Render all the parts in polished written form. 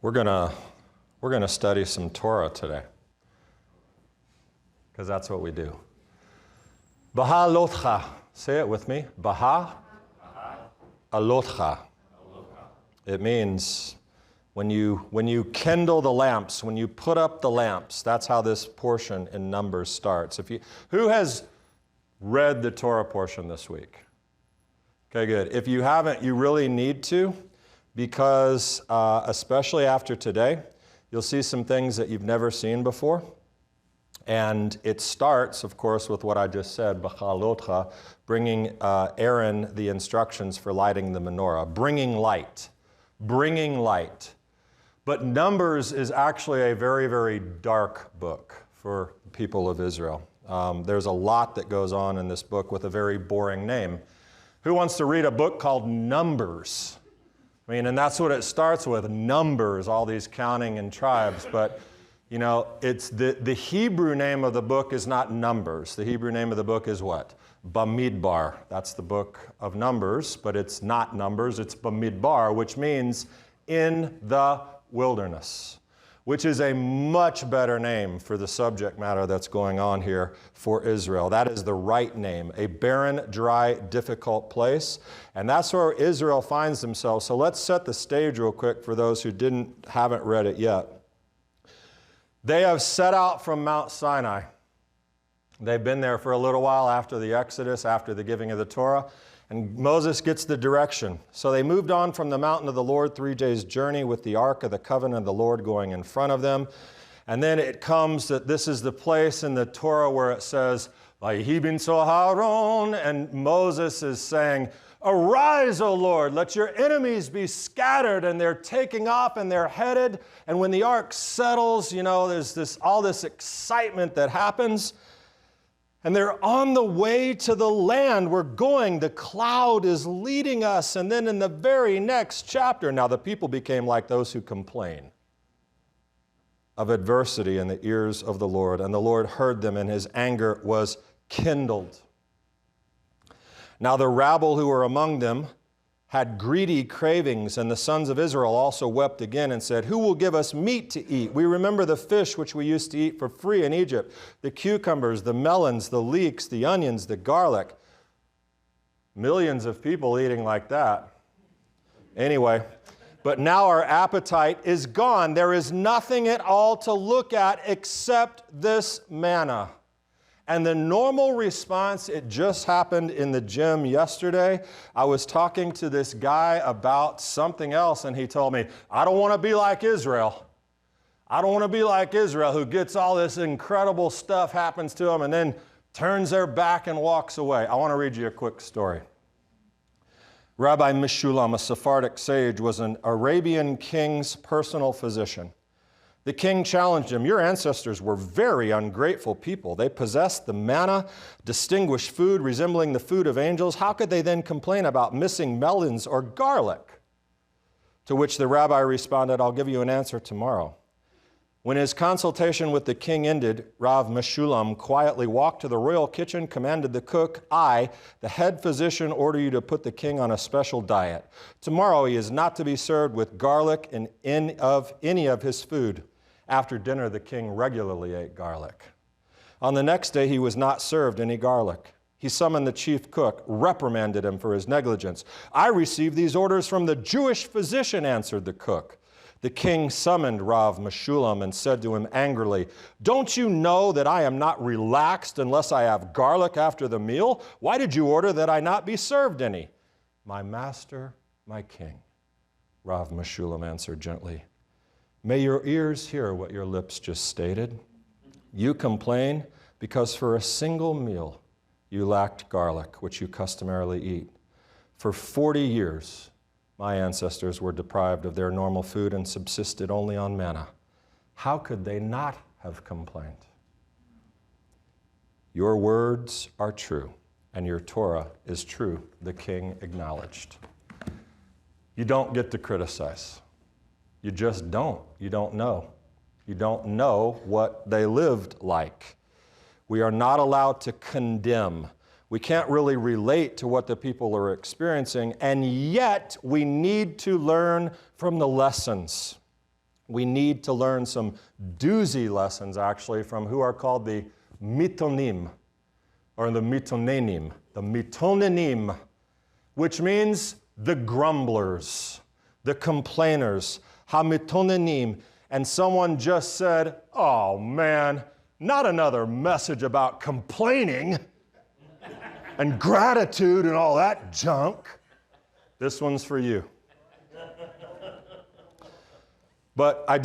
We're gonna study some Torah today, because that's what we do. Bahalotcha. Say it with me. Bahalotcha. It means when you kindle the lamps, when you put up the lamps. That's how this portion in Numbers starts. Who has read the Torah portion this week? Okay, good. If you haven't, you really need to, because especially after today, you'll see some things that you've never seen before. And it starts, of course, with what I just said, B'chalotcha, bringing Aaron the instructions for lighting the menorah, bringing light. But Numbers is actually a very, very dark book for the people of Israel. There's a lot that goes on in this book with a very boring name. Who wants to read a book called Numbers? I mean, and that's what it starts with, numbers, all these counting and tribes. But, you know, it's the Hebrew name of the book is not Numbers. The Hebrew name of the book is what? Bamidbar. That's the book of Numbers, but it's not Numbers. It's Bamidbar, which means in the wilderness, which is a much better name for the subject matter that's going on here for Israel. That is the right name, a barren, dry, difficult place. And that's where Israel finds themselves. So let's set the stage real quick for those who haven't read it yet. They have set out from Mount Sinai. They've been there for a little while after the Exodus, after the giving of the Torah. And Moses gets the direction. So they moved on from the mountain of the Lord 3 days' journey with the Ark of the Covenant of the Lord going in front of them. And then it comes that this is the place in the Torah where it says, Vayihi binso Haron, and Moses is saying, arise, O Lord, let your enemies be scattered. And they're taking off and they're headed. And when the Ark settles, you know, there's all this excitement that happens. And they're on the way to the land. We're going. The cloud is leading us. And then in the very next chapter, now the people became like those who complain of adversity in the ears of the Lord. And the Lord heard them, and his anger was kindled. Now the rabble who were among them had greedy cravings, and the sons of Israel also wept again and said, who will give us meat to eat? We remember the fish which we used to eat for free in Egypt, the cucumbers, the melons, the leeks, the onions, the garlic. Millions of people eating like that. Anyway, but now our appetite is gone. There is nothing at all to look at except this manna. And the normal response, it just happened in the gym yesterday. I was talking to this guy about something else, and he told me, I don't want to be like Israel. I don't want to be like Israel, who gets all this incredible stuff happens to them and then turns their back and walks away. I want to read you a quick story. Rabbi Meshulam, a Sephardic sage, was an Arabian king's personal physician. The king challenged him, your ancestors were very ungrateful people. They possessed the manna, distinguished food resembling the food of angels. How could they then complain about missing melons or garlic? To which the rabbi responded, I'll give you an answer tomorrow. When his consultation with the king ended, Rav Meshulam quietly walked to the royal kitchen, commanded the cook, I, the head physician, order you to put the king on a special diet. Tomorrow he is not to be served with garlic in any of his food. After dinner, the king regularly ate garlic. On the next day, he was not served any garlic. He summoned the chief cook, reprimanded him for his negligence. I received these orders from the Jewish physician, answered the cook. The king summoned Rav Meshulam and said to him angrily, don't you know that I am not relaxed unless I have garlic after the meal? Why did you order that I not be served any? My master, my king, Rav Meshulam answered gently. May your ears hear what your lips just stated. You complain because for a single meal you lacked garlic, which you customarily eat. For 40 years, my ancestors were deprived of their normal food and subsisted only on manna. How could they not have complained? Your words are true, and your Torah is true, the king acknowledged. You don't get to criticize. You just don't. You don't know. You don't know what they lived like. We are not allowed to condemn. We can't really relate to what the people are experiencing, and yet we need to learn from the lessons. we need to learn some doozy lessons, actually, from who are called the mitonim, or the mitonenim. The mitonenim, which means the grumblers, the complainers, hamitonenim. And someone just said, oh man, not another message about complaining and gratitude and all that junk. This one's for you. But I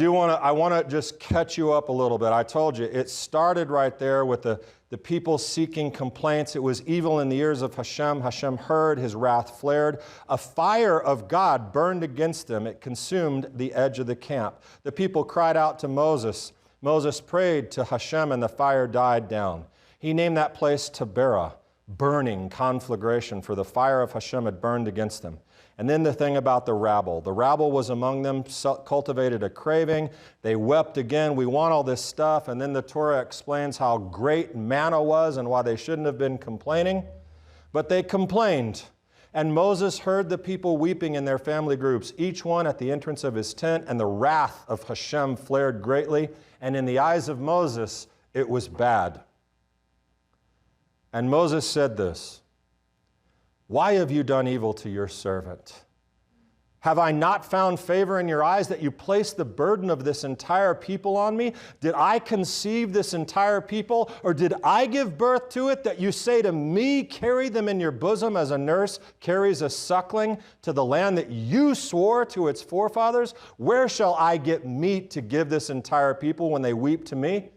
want to just catch you up a little bit. I told you, it started right there with the people seeking complaints. It was evil in the ears of Hashem. Hashem heard, his wrath flared. A fire of God burned against them. It consumed the edge of the camp. The people cried out to Moses. Moses prayed to Hashem, and the fire died down. He named that place Taberah, burning, conflagration, for the fire of Hashem had burned against them. And then the thing about the rabble. The rabble was among them, cultivated a craving. They wept again, we want all this stuff. And then the Torah explains how great manna was and why they shouldn't have been complaining. But they complained. And Moses heard the people weeping in their family groups, each one at the entrance of his tent, and the wrath of Hashem flared greatly. And in the eyes of Moses, it was bad. And Moses said this, why have you done evil to your servant? Have I not found favor in your eyes that you placed the burden of this entire people on me? Did I conceive this entire people, or did I give birth to it, that you say to me, carry them in your bosom as a nurse carries a suckling to the land that you swore to its forefathers? Where shall I get meat to give this entire people when they weep to me,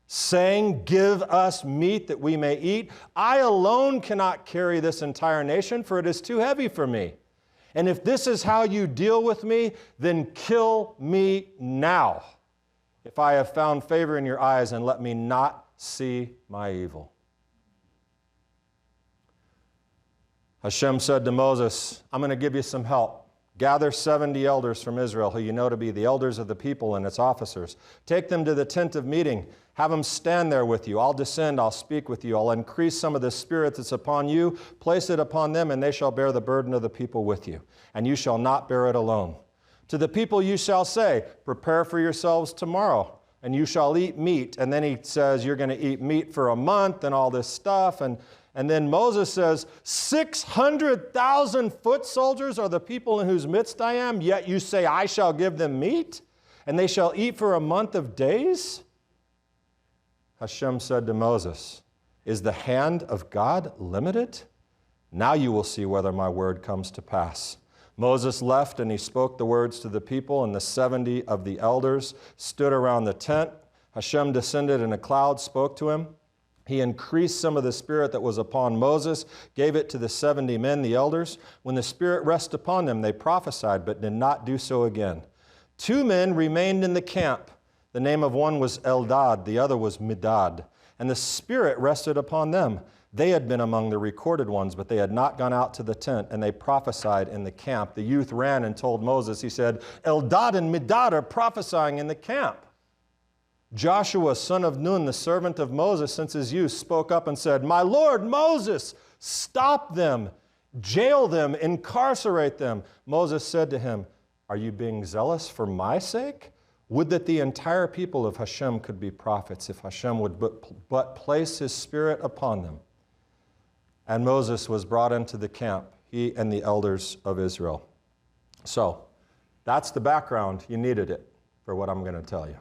saying, give us meat that we may eat? I alone cannot carry this entire nation, for it is too heavy for me. And if this is how you deal with me, then kill me now, if I have found favor in your eyes, and let me not see my evil. Hashem said to Moses, I'm going to give you some help. Gather 70 elders from Israel, who you know to be the elders of the people and its officers. Take them to the tent of meeting. Have them stand there with you. I'll descend, I'll speak with you. I'll increase some of the spirit that's upon you, place it upon them, and they shall bear the burden of the people with you. And you shall not bear it alone. To the people you shall say, prepare for yourselves tomorrow, and you shall eat meat. And then he says, you're going to eat meat for a month and all this stuff. And then Moses says, 600,000 foot soldiers are the people in whose midst I am, yet you say, I shall give them meat, and they shall eat for a month of days? Hashem said to Moses, is the hand of God limited? Now you will see whether my word comes to pass. Moses left, and he spoke the words to the people, and the 70 of the elders stood around the tent. Hashem descended in a cloud, spoke to him. He increased some of the spirit that was upon Moses, gave it to the 70 men, the elders. When the spirit rested upon them, they prophesied, but did not do so again. 2 men remained in the camp. The name of one was Eldad, the other was Medad. And the spirit rested upon them. They had been among the recorded ones, but they had not gone out to the tent, and they prophesied in the camp. The youth ran and told Moses, he said, Eldad and Medad are prophesying in the camp. Joshua, son of Nun, the servant of Moses since his youth, spoke up and said, my Lord Moses, stop them, jail them, incarcerate them. Moses said to him, are you being zealous for my sake? Would that the entire people of Hashem could be prophets, if Hashem would but place his spirit upon them. And Moses was brought into the camp, he and the elders of Israel. So, that's the background. You needed it for what I'm going to tell you.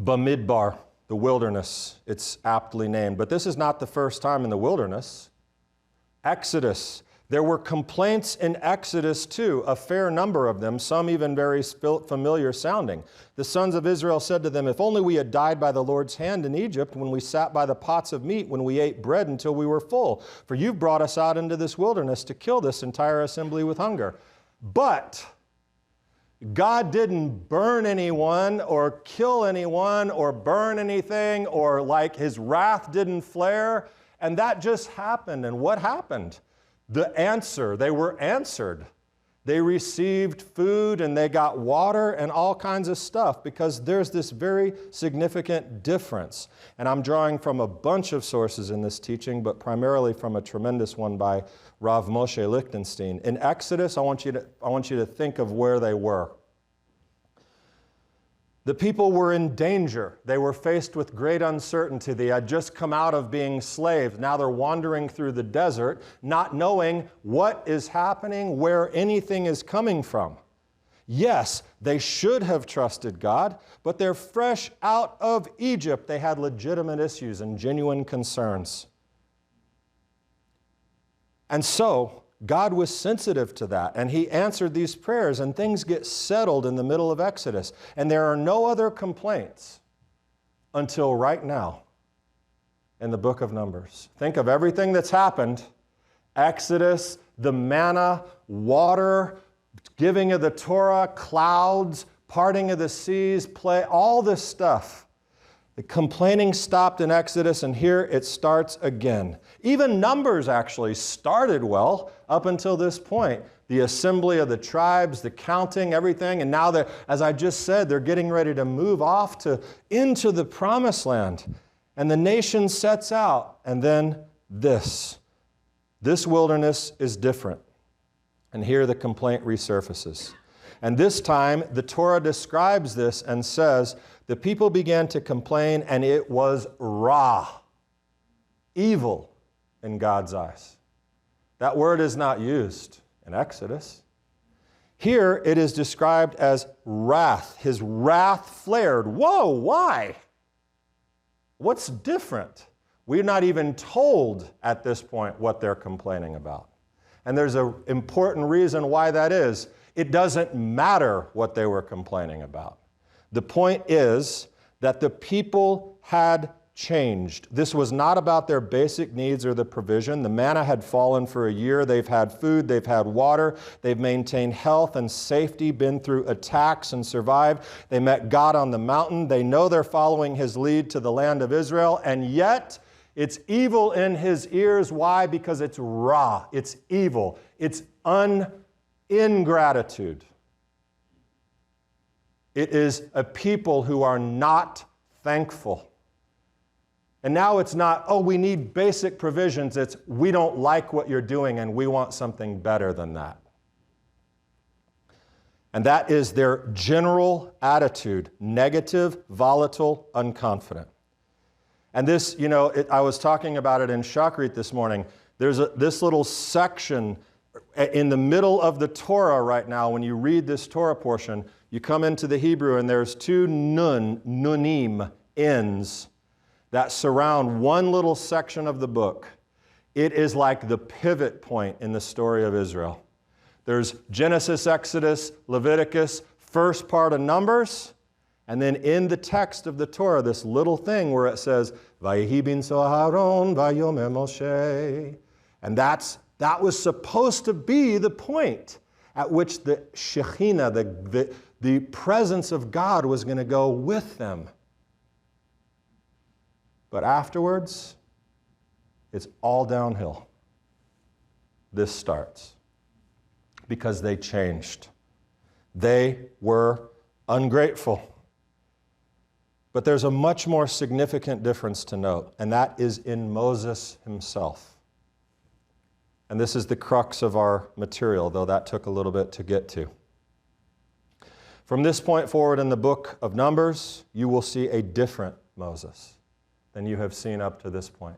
Bamidbar, the wilderness, it's aptly named. But this is not the first time in the wilderness. Exodus. There were complaints in Exodus too, a fair number of them, some even very familiar sounding. The sons of Israel said to them, if only we had died by the Lord's hand in Egypt, when we sat by the pots of meat, when we ate bread until we were full. For you've brought us out into this wilderness to kill this entire assembly with hunger. But God didn't burn anyone or kill anyone or burn anything, or like his wrath didn't flare. And that just happened. And what happened? The answer, they were answered. They received food and they got water and all kinds of stuff, because there's this very significant difference. And I'm drawing from a bunch of sources in this teaching, but primarily from a tremendous one by Rav Moshe Lichtenstein. In Exodus, I want you to think of where they were. The people were in danger. They were faced with great uncertainty. They had just come out of being slaves. Now they're wandering through the desert, not knowing what is happening, where anything is coming from. Yes, they should have trusted God, but they're fresh out of Egypt. They had legitimate issues and genuine concerns. And so, God was sensitive to that, and He answered these prayers, and things get settled in the middle of Exodus. And there are no other complaints until right now in the book of Numbers. Think of everything that's happened. Exodus, the manna, water, giving of the Torah, clouds, parting of the seas, all this stuff. The complaining stopped in Exodus, and here it starts again. Even Numbers actually started well up until this point. The assembly of the tribes, the counting, everything, and now, as I just said, they're getting ready to move off into the promised land. And the nation sets out, and then this wilderness is different. And here the complaint resurfaces. And this time, the Torah describes this and says, the people began to complain, and it was ra, evil in God's eyes. That word is not used in Exodus. Here it is described as wrath. His wrath flared. Whoa, why? What's different? We're not even told at this point what they're complaining about. And there's an important reason why that is. It doesn't matter what they were complaining about. The point is that the people had changed. This was not about their basic needs or the provision. The manna had fallen for a year. They've had food. They've had water. They've maintained health and safety, been through attacks and survived. They met God on the mountain. They know they're following His lead to the land of Israel, and yet it's evil in His ears. Why? Because it's raw. It's evil. It's ingratitude. It is a people who are not thankful. And now it's not, oh, we need basic provisions. It's, we don't like what you're doing and we want something better than that. And that is their general attitude, negative, volatile, unconfident. And this, I was talking about it in Shakrit this morning. There's this little section in the middle of the Torah right now. When you read this Torah portion, you come into the Hebrew, and there's two nunim, ends, that surround one little section of the book. It is like the pivot point in the story of Israel. There's Genesis, Exodus, Leviticus, first part of Numbers, and then in the text of the Torah, this little thing where it says, Vayehi binso Aharon, vayomer Moshe. And that was supposed to be the point at which the Shekhinah, the presence of God, was going to go with them. But afterwards, it's all downhill. This starts because they changed. They were ungrateful. But there's a much more significant difference to note, and that is in Moses himself. And this is the crux of our material, though that took a little bit to get to. From this point forward in the book of Numbers, you will see a different Moses than you have seen up to this point.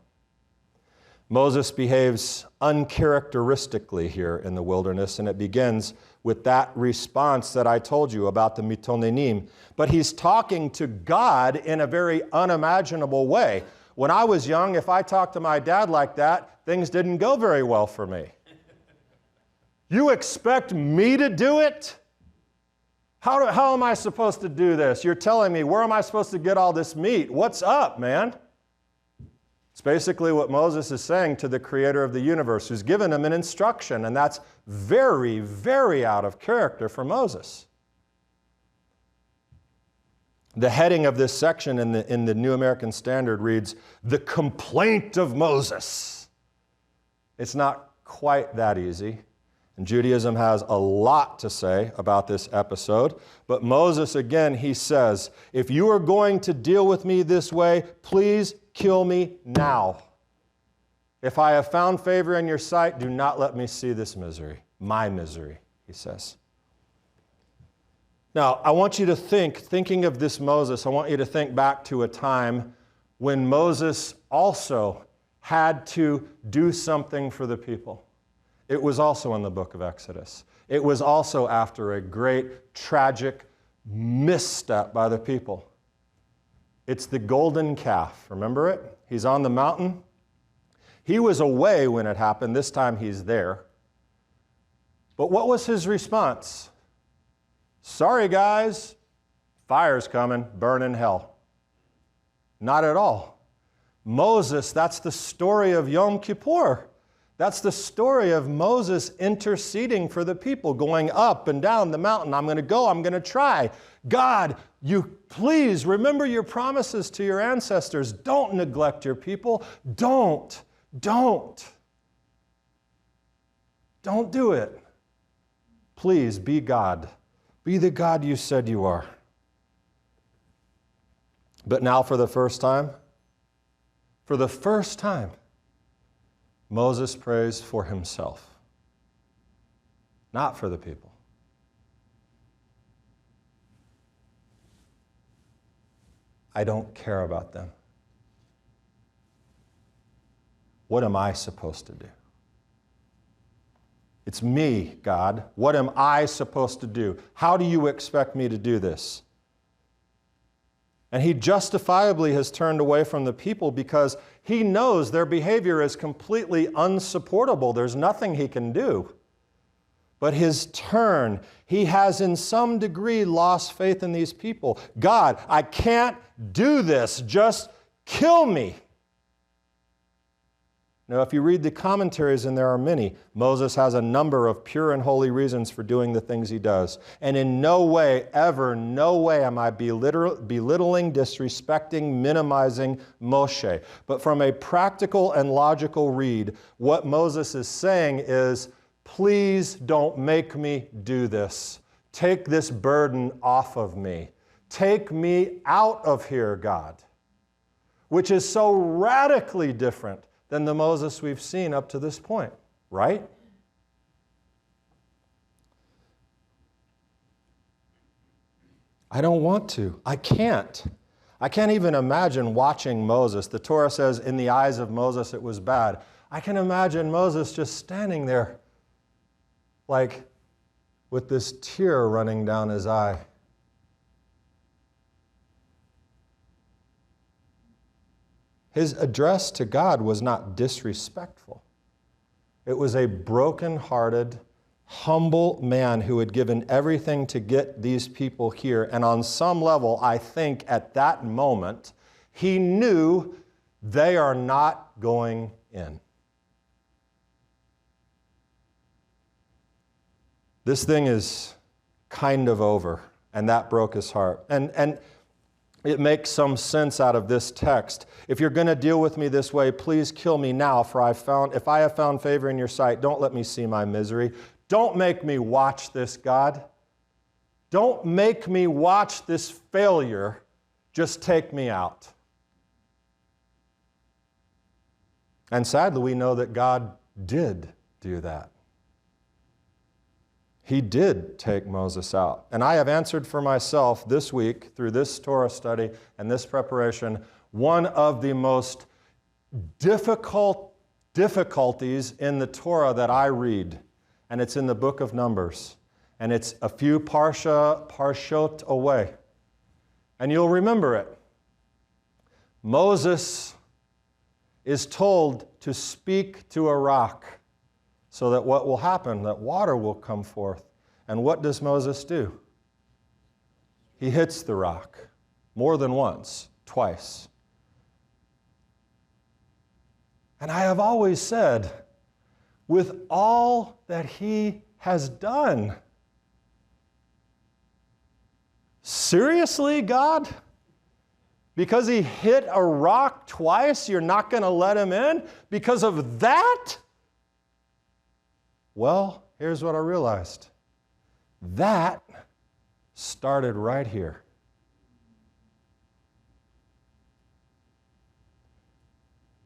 Moses behaves uncharacteristically here in the wilderness, and it begins with that response that I told you about the mitonenim. But he's talking to God in a very unimaginable way. When I was young, if I talked to my dad like that, things didn't go very well for me. You expect me to do it? How am I supposed to do this? You're telling me, where am I supposed to get all this meat? What's up, man? It's basically what Moses is saying to the creator of the universe, who's given him an instruction, and that's very, very out of character for Moses. The heading of this section in the New American Standard reads, "The Complaint of Moses." It's not quite that easy. And Judaism has a lot to say about this episode. But Moses, again, he says, if you are going to deal with me this way, please kill me now. If I have found favor in your sight, do not let me see this misery, my misery, he says. Now, I want you to thinking of this Moses, I want you to think back to a time when Moses also had to do something for the people. It was also in the book of Exodus. It was also after a great, tragic misstep by the people. It's the golden calf. Remember it? He's on the mountain. He was away when it happened. This time he's there. But what was his response? Sorry, guys. Fire's coming. Burn in hell. Not at all. Moses, that's the story of Yom Kippur. That's the story of Moses interceding for the people, going up and down the mountain. I'm going to go, I'm going to try. God, you please remember your promises to your ancestors. Don't neglect your people. Don't do it. Please be God. Be the God you said you are. But now for the first time, Moses prays for himself, not for the people. I don't care about them. What am I supposed to do? It's me, God. What am I supposed to do? How do you expect me to do this? And he justifiably has turned away from the people because he knows their behavior is completely unsupportable. There's nothing he can do. But his turn, he has in some degree lost faith in these people. God, I can't do this. Just kill me. Now, if you read the commentaries, and there are many, Moses has a number of pure and holy reasons for doing the things he does. And in no way, ever, no way am I belittling, disrespecting, minimizing Moshe. But from a practical and logical read, what Moses is saying is, please don't make me do this. Take this burden off of me. Take me out of here, God. Which is so radically different than the Moses we've seen up to this point, right? I don't want to. I can't. I can't even imagine watching Moses. The Torah says, in the eyes of Moses it was bad. I can imagine Moses just standing there, like with this tear running down his eye. His address to God was not disrespectful. It was a broken-hearted, humble man who had given everything to get these people here. And on some level, I think at that moment, he knew they are not going in. This thing is kind of over, and that broke his heart. And it makes some sense out of this text. If you're going to deal with me this way, please kill me now, for if I have found favor in your sight, don't let me see my misery. Don't make me watch this, God. Don't make me watch this failure. Just take me out. And sadly, we know that God did do that. He did take Moses out. And I have answered for myself this week, through this Torah study and this preparation, one of the most difficulties in the Torah that I read. And it's in the book of Numbers. And it's a few parshot away. And you'll remember it. Moses is told to speak to a rock, so that what will happen? That water will come forth. And what does Moses do? He hits the rock more than once, twice. And I have always said, with all that he has done, seriously, God? Because he hit a rock twice, you're not going to let him in? Because of that? Well, here's what I realized. That started right here.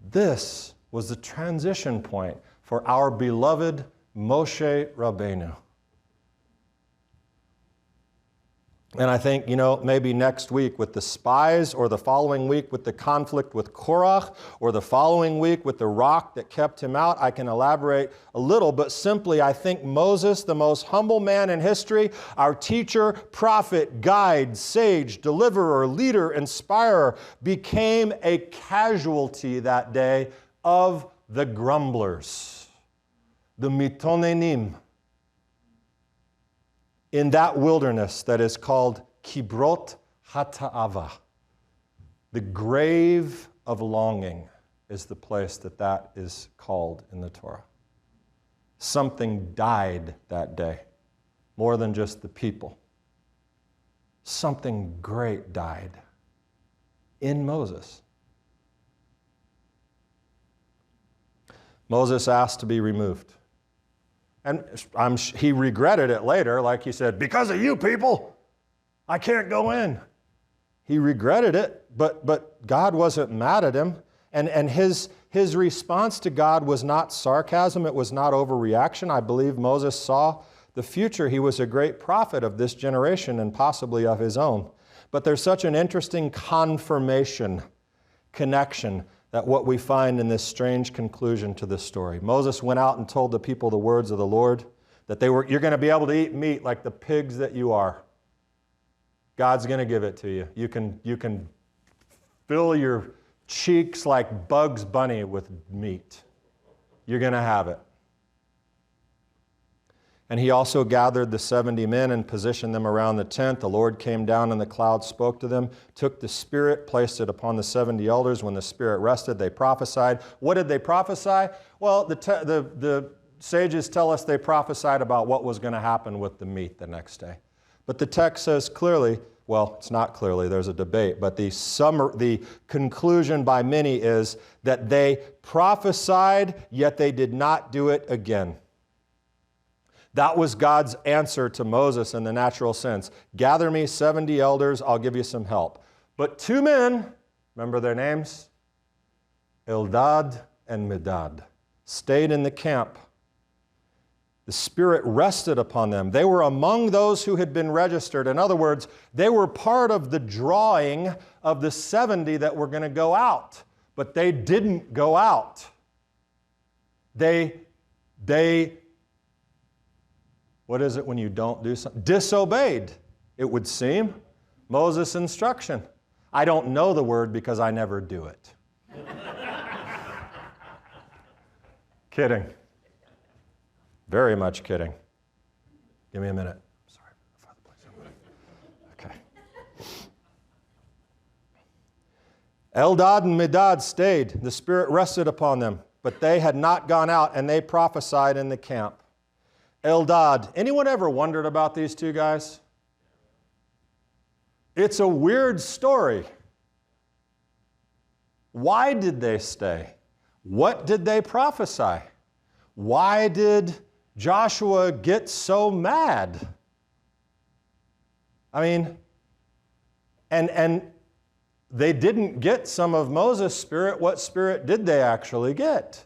This was the transition point for our beloved Moshe Rabbeinu. And I think, maybe next week with the spies, or the following week with the conflict with Korach, or the following week with the rock that kept him out, I can elaborate a little, but simply I think Moses, the most humble man in history, our teacher, prophet, guide, sage, deliverer, leader, inspirer, became a casualty that day of the grumblers, the mitonenim, in that wilderness that is called Kibrot Hata'ava. The grave of longing is the place that is called in the Torah. Something died that day, more than just the people. Something great died in Moses. Moses asked to be removed. And he regretted it later, like he said, because of you people, I can't go in. He regretted it, but God wasn't mad at him. And his response to God was not sarcasm, it was not overreaction. I believe Moses saw the future. He was a great prophet of this generation and possibly of his own. But there's such an interesting connection that what we find in this strange conclusion to this story. Moses went out and told the people the words of the Lord, that you're going to be able to eat meat like the pigs that you are. God's going to give it to you. You can fill your cheeks like Bugs Bunny with meat. You're going to have it. And he also gathered the 70 men and positioned them around the tent. The Lord came down in the cloud, spoke to them, took the Spirit, placed it upon the 70 elders. When the Spirit rested, they prophesied. What did they prophesy? Well, the sages tell us they prophesied about what was going to happen with the meat the next day. But the text says clearly, well, it's not clearly, there's a debate, but the conclusion by many is that they prophesied, yet they did not do it again. That was God's answer to Moses in the natural sense. Gather me 70 elders, I'll give you some help. But 2 men, remember their names? Eldad and Medad, stayed in the camp. The Spirit rested upon them. They were among those who had been registered. In other words, they were part of the drawing of the 70 that were going to go out. But they didn't go out. They what is it when you don't do something? Disobeyed, it would seem, Moses' instruction. I don't know the word because I never do it. Kidding. Very much kidding. Give me a minute. Sorry. Okay. Eldad and Medad stayed. The Spirit rested upon them, but they had not gone out, and they prophesied in the camp. Eldad. Anyone ever wondered about these 2 guys? It's a weird story. Why did they stay? What did they prophesy? Why did Joshua get so mad? I mean, and they didn't get some of Moses' spirit. What spirit did they actually get?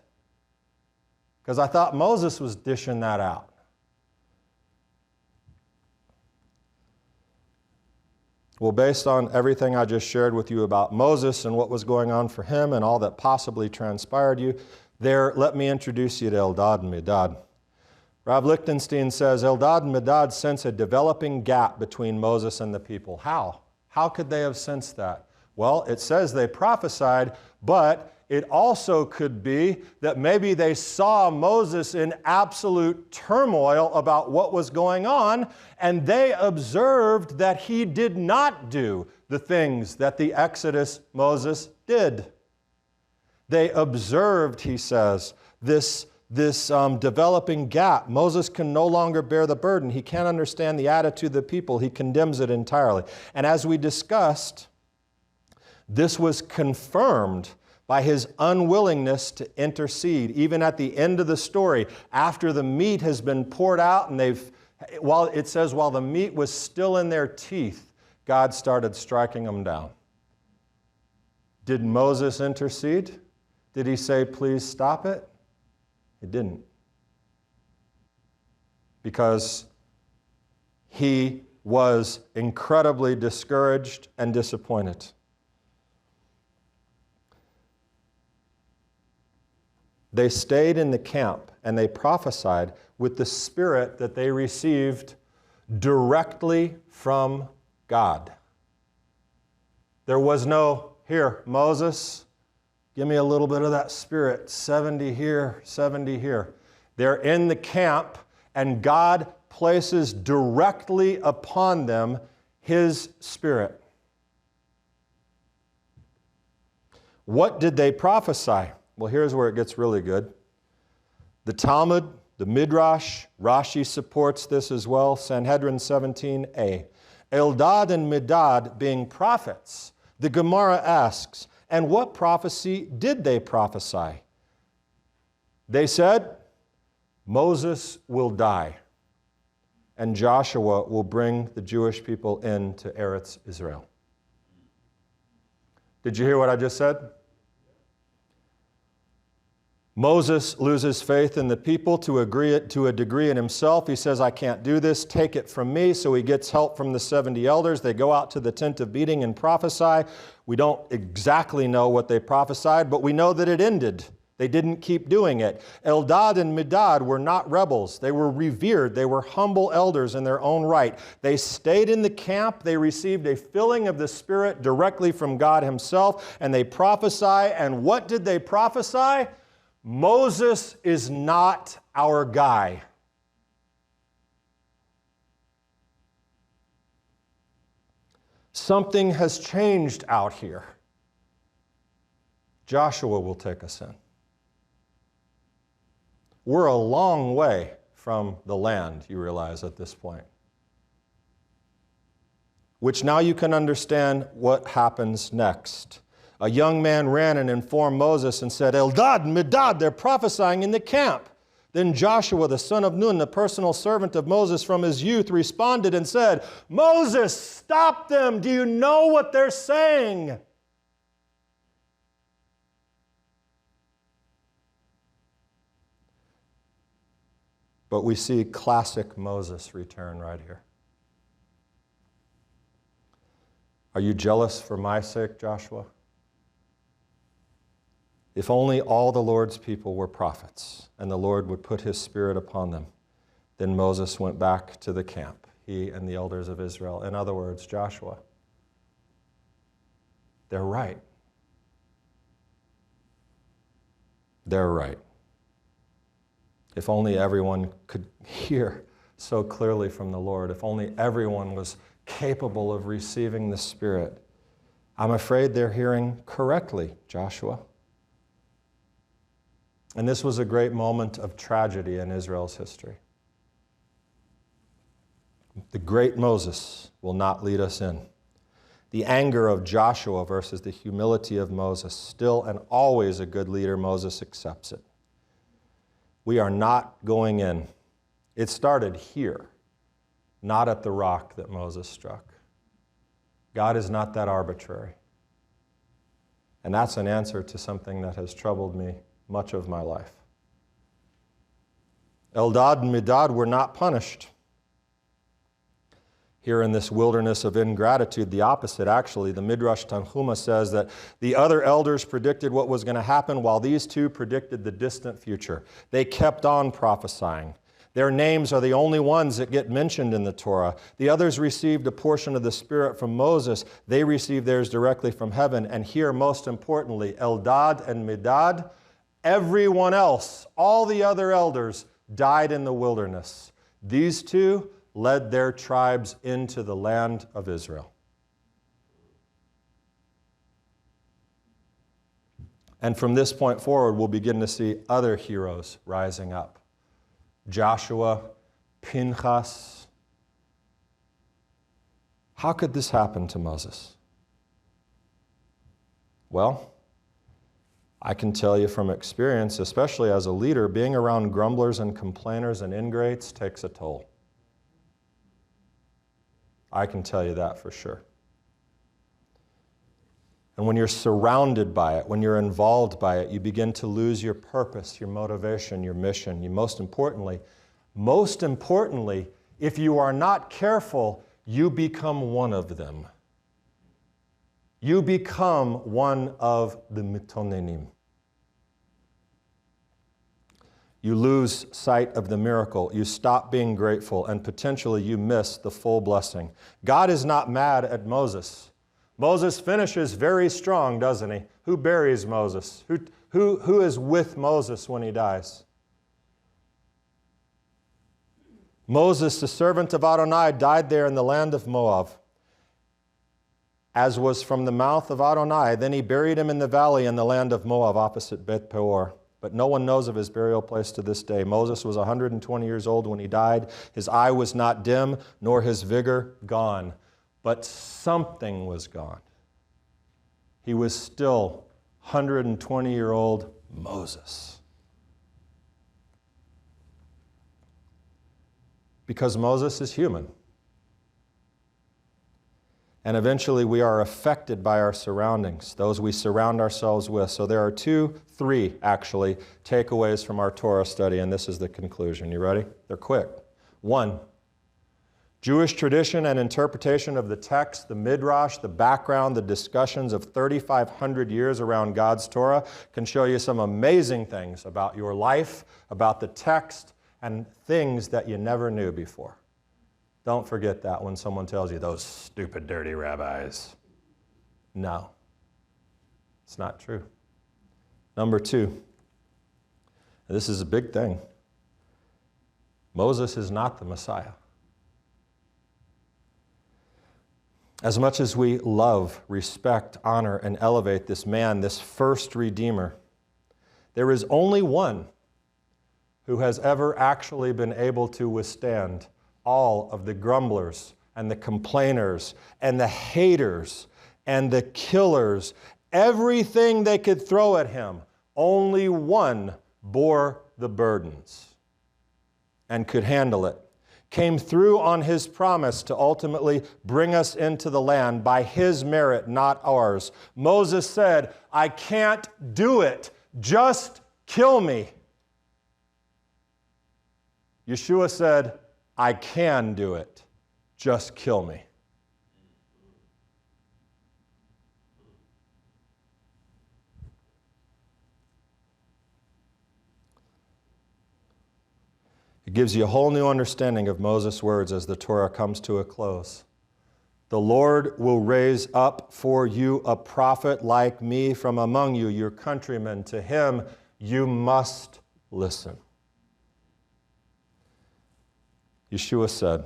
Because I thought Moses was dishing that out. Well, based on everything I just shared with you about Moses and what was going on for him and all that possibly transpired let me introduce you to Eldad and Medad. Rav Lichtenstein says, Eldad and Medad sense a developing gap between Moses and the people. How? How could they have sensed that? Well, it says they prophesied, but it also could be that maybe they saw Moses in absolute turmoil about what was going on, and they observed that he did not do the things that the Exodus Moses did. They observed, he says, this developing gap. Moses can no longer bear the burden. He can't understand the attitude of the people. He condemns it entirely. And as we discussed, this was confirmed by his unwillingness to intercede. Even at the end of the story, after the meat has been poured out and while the meat was still in their teeth, God started striking them down. Did Moses intercede? Did he say, please stop it? He didn't. Because he was incredibly discouraged and disappointed. They stayed in the camp and they prophesied with the spirit that they received directly from God. There was no, here, Moses, give me a little bit of that spirit, 70 here, 70 here. They're in the camp and God places directly upon them his spirit. What did they prophesy? Well, here's where it gets really good. The Talmud, the Midrash, Rashi supports this as well, Sanhedrin 17a. Eldad and Medad being prophets, the Gemara asks, and what prophecy did they prophesy? They said, Moses will die, and Joshua will bring the Jewish people into Eretz Israel. Did you hear what I just said? Moses loses faith in the people to a degree in himself. He says, I can't do this, take it from me. So he gets help from the 70 elders. They go out to the tent of meeting and prophesy. We don't exactly know what they prophesied, but we know that it ended. They didn't keep doing it. Eldad and Medad were not rebels. They were revered. They were humble elders in their own right. They stayed in the camp. They received a filling of the Spirit directly from God himself, and they prophesy. And what did they prophesy? Moses is not our guy. Something has changed out here. Joshua will take us in. We're a long way from the land, you realize at this point. Which now you can understand what happens next. A young man ran and informed Moses and said, Eldad, Medad, they're prophesying in the camp. Then Joshua, the son of Nun, the personal servant of Moses from his youth, responded and said, Moses, stop them. Do you know what they're saying? But we see classic Moses return right here. Are you jealous for my sake, Joshua? If only all the Lord's people were prophets and the Lord would put his Spirit upon them. Then Moses went back to the camp, he and the elders of Israel. In other words, Joshua. They're right. They're right. If only everyone could hear so clearly from the Lord. If only everyone was capable of receiving the Spirit. I'm afraid they're hearing correctly, Joshua. And this was a great moment of tragedy in Israel's history. The great Moses will not lead us in. The anger of Joshua versus the humility of Moses, still and always a good leader, Moses accepts it. We are not going in. It started here, not at the rock that Moses struck. God is not that arbitrary. And that's an answer to something that has troubled me much of my life. Eldad and Medad were not punished. Here in this wilderness of ingratitude, the opposite actually. The Midrash Tanhuma says that the other elders predicted what was going to happen while these two predicted the distant future. They kept on prophesying. Their names are the only ones that get mentioned in the Torah. The others received a portion of the Spirit from Moses. They received theirs directly from heaven. And here, most importantly, Eldad and Medad, everyone else, all the other elders, died in the wilderness. These two led their tribes into the land of Israel. And from this point forward, we'll begin to see other heroes rising up. Joshua, Pinchas. How could this happen to Moses? Well, I can tell you from experience, especially as a leader, being around grumblers and complainers and ingrates takes a toll. I can tell you that for sure. And when you're surrounded by it, when you're involved by it, you begin to lose your purpose, your motivation, your mission. Most importantly, if you are not careful, you become one of them. You become one of the mitonenim. You lose sight of the miracle. You stop being grateful, and potentially you miss the full blessing. God is not mad at Moses. Moses finishes very strong, doesn't he? Who buries Moses? Who is with Moses when he dies? Moses, the servant of Adonai, died there in the land of Moab, as was from the mouth of Adonai. Then he buried him in the valley in the land of Moab, opposite Beth Peor. But no one knows of his burial place to this day. Moses was 120 years old when he died. His eye was not dim, nor his vigor gone. But something was gone. He was still 120-year-old Moses. Because Moses is human. And eventually we are affected by our surroundings, those we surround ourselves with. So there are three actually, takeaways from our Torah study, and this is the conclusion. You ready? They're quick. 1, Jewish tradition and interpretation of the text, the midrash, the background, the discussions of 3,500 years around God's Torah can show you some amazing things about your life, about the text, and things that you never knew before. Don't forget that when someone tells you, those stupid, dirty rabbis. No, it's not true. Number 2, and this is a big thing. Moses is not the Messiah. As much as we love, respect, honor, and elevate this man, this first Redeemer, there is only one who has ever actually been able to withstand all of the grumblers and the complainers and the haters and the killers, everything they could throw at him. Only one bore the burdens and could handle it. Came through on his promise to ultimately bring us into the land by his merit, not ours. Moses said, I can't do it. Just kill me. Yeshua said, I can do it. Just kill me. It gives you a whole new understanding of Moses' words as the Torah comes to a close. The Lord will raise up for you a prophet like me from among you, your countrymen. To him you must listen. Yeshua said,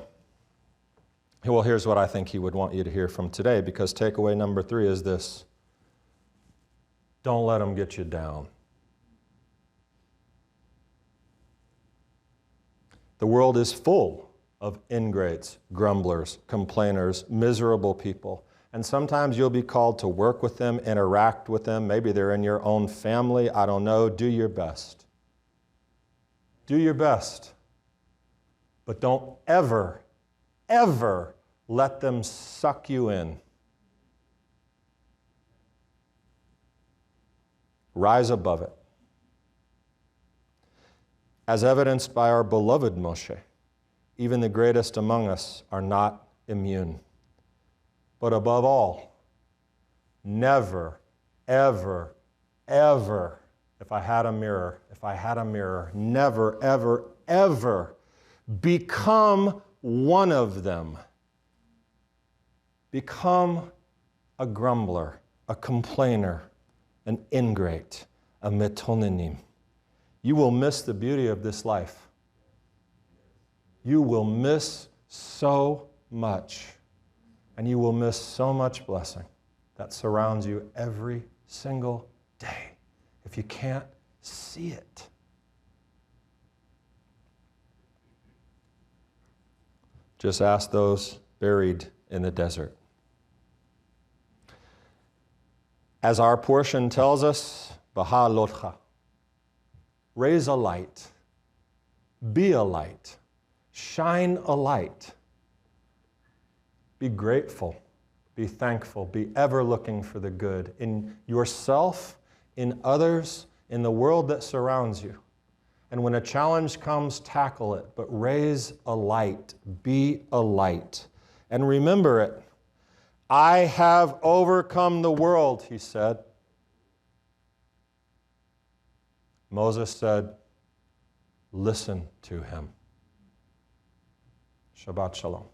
well, here's what I think he would want you to hear from today, because takeaway number 3 is this. Don't let them get you down. The world is full of ingrates, grumblers, complainers, miserable people. And sometimes you'll be called to work with them, interact with them. Maybe they're in your own family. I don't know. Do your best. Do your best. But don't ever, ever let them suck you in. Rise above it. As evidenced by our beloved Moshe, even the greatest among us are not immune. But above all, never, ever, ever, if I had a mirror, never, ever, ever become one of them. Become a grumbler, a complainer, an ingrate, a metononym. You will miss the beauty of this life. You will miss so much, and you will miss so much blessing that surrounds you every single day if you can't see it. Just ask those buried in the desert. As our portion tells us, Bahalotcha. Raise a light. Be a light. Shine a light. Be grateful. Be thankful. Be ever looking for the good in yourself, in others, in the world that surrounds you. And when a challenge comes, tackle it, but raise a light. Be a light. And remember it. I have overcome the world, he said. Moses said, listen to him. Shabbat Shalom.